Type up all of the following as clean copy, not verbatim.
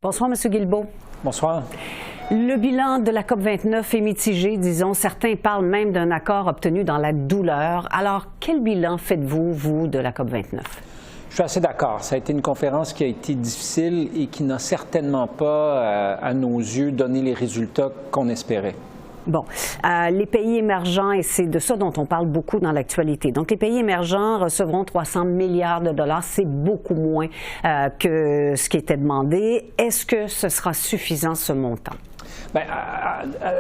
Bonsoir, M. Guilbeault. Bonsoir. Le bilan de la COP29 est mitigé, disons. Certains parlent même d'un accord obtenu dans la douleur. Alors, quel bilan faites-vous, vous, de la COP29? Je suis assez d'accord. Ça a été une conférence qui a été difficile et qui n'a certainement pas, à nos yeux, donné les résultats qu'on espérait. Bon, les pays émergents, et c'est de ça dont on parle beaucoup dans l'actualité. Donc, les pays émergents recevront 300 milliards de dollars. C'est beaucoup moins que ce qui était demandé. Est-ce que ce sera suffisant, ce montant? Bien,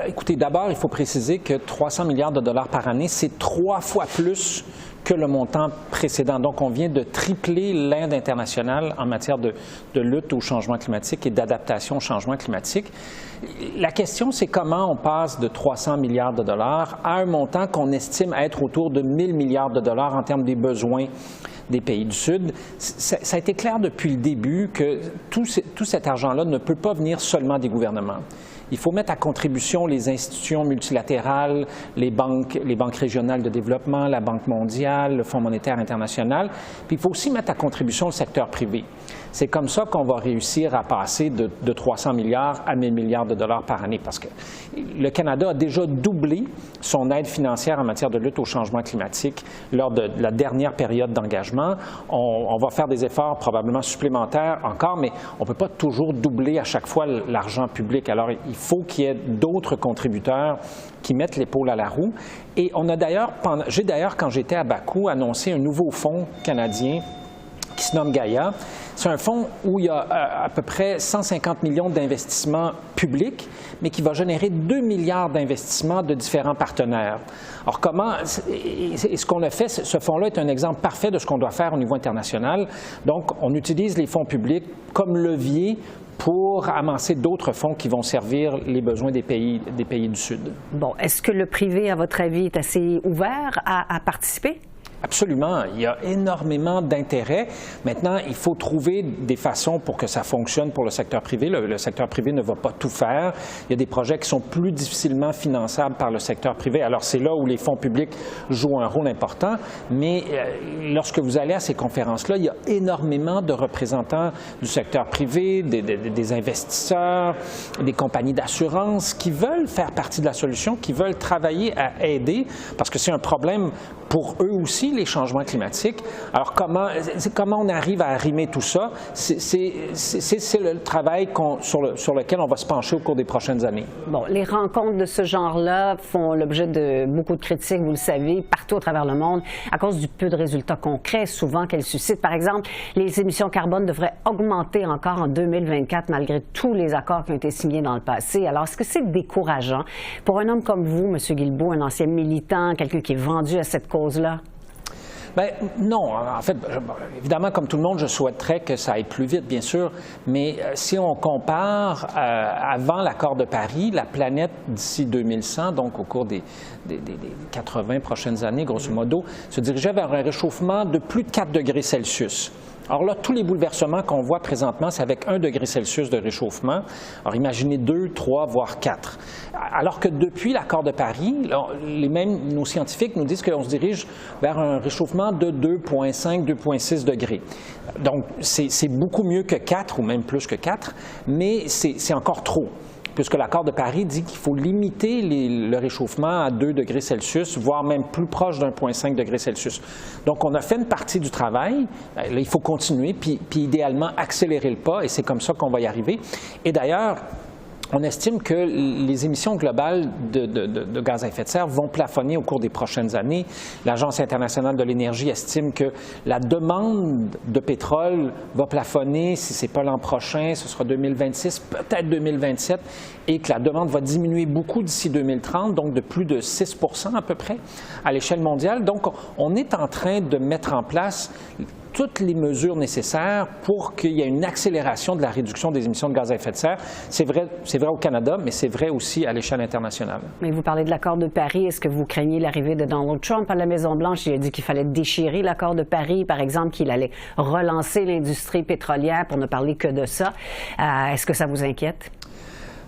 écoutez, d'abord, il faut préciser que 300 milliards de dollars par année, c'est 3 fois plus que le montant précédent. Donc, on vient de tripler l'aide internationale en matière de lutte au changement climatique et d'adaptation au changement climatique. La question, c'est comment on passe de 300 milliards de dollars à un montant qu'on estime être autour de 1 000 milliards de dollars en termes des besoins des pays du Sud. Ça a été clair depuis le début que tout cet argent-là ne peut pas venir seulement des gouvernements. Il faut mettre à contribution les institutions multilatérales, les banques régionales de développement, la Banque mondiale, le Fonds monétaire international. Puis il faut aussi mettre à contribution le secteur privé. C'est comme ça qu'on va réussir à passer de 300 milliards à 1 000 milliards de dollars par année, parce que le Canada a déjà doublé son aide financière en matière de lutte au changement climatique lors de la dernière période d'engagement. On va faire des efforts probablement supplémentaires encore, mais on ne peut pas toujours doubler à chaque fois l'argent public. Alors, il faut qu'il y ait d'autres contributeurs qui mettent l'épaule à la roue. Et j'ai d'ailleurs, quand j'étais à Bakou, annoncé un nouveau fonds canadien qui se nomme Gaïa. C'est un fonds où il y a à peu près 150 millions d'investissements publics, mais qui va générer 2 milliards d'investissements de différents partenaires. Alors ce qu'on a fait, ce fonds-là est un exemple parfait de ce qu'on doit faire au niveau international. Donc, on utilise les fonds publics comme levier pour amasser d'autres fonds qui vont servir les besoins des pays du Sud. Bon, est-ce que le privé, à votre avis, est assez ouvert à participer? Absolument. Il y a énormément d'intérêt. Maintenant, il faut trouver des façons pour que ça fonctionne pour le secteur privé. Le secteur privé ne va pas tout faire. Il y a des projets qui sont plus difficilement finançables par le secteur privé. Alors, c'est là où les fonds publics jouent un rôle important. Mais lorsque vous allez à ces conférences-là, il y a énormément de représentants du secteur privé, des investisseurs, des compagnies d'assurance qui veulent faire partie de la solution, qui veulent travailler à aider, parce que c'est un problème pour eux aussi, les changements climatiques. Alors, comment on arrive à arrimer tout ça? C'est le travail sur lequel on va se pencher au cours des prochaines années. Bon, les rencontres de ce genre-là font l'objet de beaucoup de critiques, vous le savez, partout à travers le monde, à cause du peu de résultats concrets, souvent qu'elles suscitent. Par exemple, les émissions carbone devraient augmenter encore en 2024, malgré tous les accords qui ont été signés dans le passé. Alors, est-ce que c'est décourageant pour un homme comme vous, M. Guilbeault, un ancien militant, quelqu'un qui est vendu à cette cause-là? Bien, non. En fait, évidemment, comme tout le monde, je souhaiterais que ça aille plus vite, bien sûr. Mais si on compare avant l'accord de Paris, la planète d'ici 2100, donc au cours des 80 prochaines années, grosso modo, se dirigeait vers un réchauffement de plus de 4 degrés Celsius. Alors là, tous les bouleversements qu'on voit présentement, c'est avec 1 degré Celsius de réchauffement. Alors imaginez 2, 3, voire 4. Alors que depuis l'accord de Paris, nos scientifiques nous disent qu'on se dirige vers un réchauffement de 2,5, 2,6 degrés. Donc c'est beaucoup mieux que 4, ou même plus que 4, mais c'est encore trop, puisque l'accord de Paris dit qu'il faut limiter le réchauffement à 2 degrés Celsius, voire même plus proche d'1,5 degré Celsius. Donc, on a fait une partie du travail. Là, il faut continuer, puis idéalement accélérer le pas, et c'est comme ça qu'on va y arriver. Et d'ailleurs, on estime que les émissions globales de gaz à effet de serre vont plafonner au cours des prochaines années. L'Agence internationale de l'énergie estime que la demande de pétrole va plafonner, si ce n'est pas l'an prochain, ce sera 2026, peut-être 2027, et que la demande va diminuer beaucoup d'ici 2030, donc de plus de 6 % à peu près à l'échelle mondiale. Donc, on est en train de mettre en place toutes les mesures nécessaires pour qu'il y ait une accélération de la réduction des émissions de gaz à effet de serre. C'est vrai au Canada, mais c'est vrai aussi à l'échelle internationale. Mais vous parlez de l'accord de Paris. Est-ce que vous craignez l'arrivée de Donald Trump à la Maison-Blanche? Il a dit qu'il fallait déchirer l'accord de Paris, par exemple, qu'il allait relancer l'industrie pétrolière, pour ne parler que de ça. Est-ce que ça vous inquiète?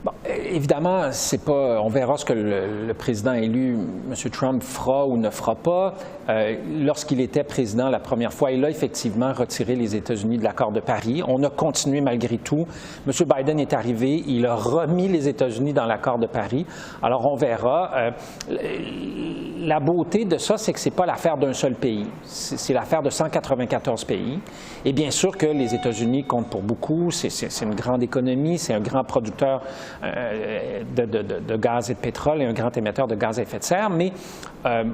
Bon, évidemment, c'est pas. On verra ce que le président élu, M. Trump, fera ou ne fera pas. Lorsqu'il était président la première fois, il a effectivement retiré les États-Unis de l'accord de Paris. On a continué malgré tout. M. Biden est arrivé, il a remis les États-Unis dans l'accord de Paris. Alors, on verra. La beauté de ça, c'est que c'est pas l'affaire d'un seul pays. C'est l'affaire de 194 pays. Et bien sûr que les États-Unis comptent pour beaucoup. C'est une grande économie, c'est un grand producteur de gaz et de pétrole et un grand émetteur de gaz à effet de serre, mais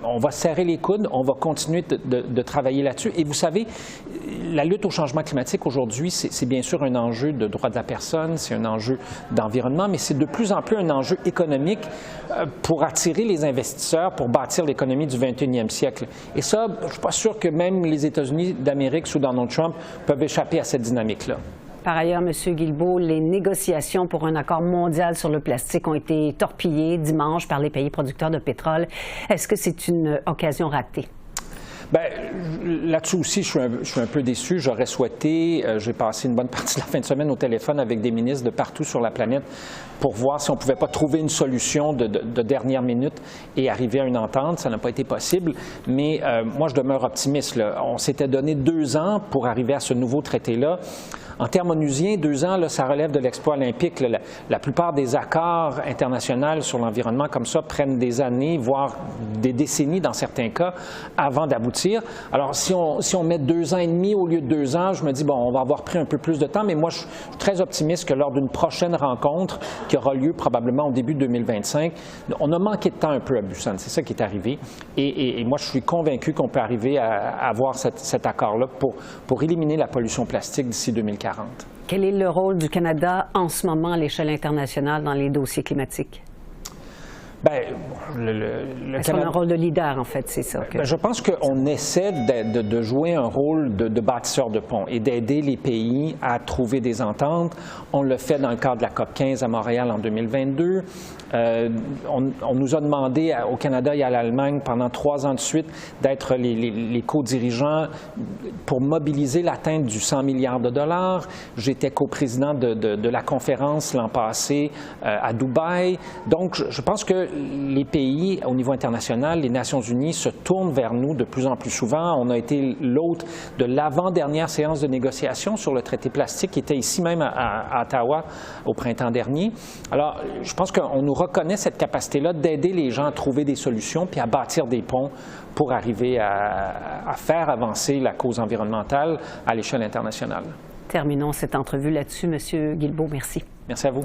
on va serrer les coudes, on va continuer de travailler là-dessus. Et vous savez, la lutte au changement climatique aujourd'hui, c'est bien sûr un enjeu de droits de la personne, c'est un enjeu d'environnement, mais c'est de plus en plus un enjeu économique pour attirer les investisseurs, pour bâtir l'économie du 21e siècle. Et ça, je ne suis pas sûr que même les États-Unis d'Amérique sous Donald Trump peuvent échapper à cette dynamique-là. Par ailleurs, M. Guilbeault, les négociations pour un accord mondial sur le plastique ont été torpillées dimanche par les pays producteurs de pétrole. Est-ce que c'est une occasion ratée? Bien, là-dessus aussi, je suis un peu déçu. J'aurais souhaité, j'ai passé une bonne partie de la fin de semaine au téléphone avec des ministres de partout sur la planète pour voir si on ne pouvait pas trouver une solution de dernière minute et arriver à une entente. Ça n'a pas été possible, mais moi, je demeure optimiste, là. On s'était donné 2 ans pour arriver à ce nouveau traité-là. En termes onusiens, 2 ans, là, ça relève de l'exploit olympique. La plupart des accords internationaux sur l'environnement comme ça prennent des années, voire des décennies dans certains cas, avant d'aboutir. Alors, si on met 2 ans et demi au lieu de 2 ans, je me dis, bon, on va avoir pris un peu plus de temps, mais moi, je suis très optimiste que lors d'une prochaine rencontre, qui aura lieu probablement au début de 2025, on a manqué de temps un peu à Busan. C'est ça qui est arrivé. Et moi, je suis convaincu qu'on peut arriver à avoir cet accord-là pour éliminer la pollution plastique d'ici 2040. Quel est le rôle du Canada en ce moment à l'échelle internationale dans les dossiers climatiques? Bien, Est-ce qu'on a un rôle de leader, en fait, c'est ça? Je pense qu'on essaie de jouer un rôle de bâtisseur de pont et d'aider les pays à trouver des ententes. On le fait dans le cadre de la COP 15 à Montréal en 2022. On nous a demandé au Canada et à l'Allemagne pendant 3 ans de suite d'être les co-dirigeants pour mobiliser l'atteinte du 100 milliards de dollars. J'étais coprésident de la conférence l'an passé à Dubaï. Donc, je pense que les pays au niveau international, les Nations unies se tournent vers nous de plus en plus souvent. On a été l'hôte de l'avant-dernière séance de négociation sur le traité plastique qui était ici même à Ottawa au printemps dernier. Alors, je pense qu'on nous reconnaît cette capacité-là d'aider les gens à trouver des solutions puis à bâtir des ponts pour arriver à faire avancer la cause environnementale à l'échelle internationale. Terminons cette entrevue là-dessus. M. Guilbeault, merci. Merci à vous.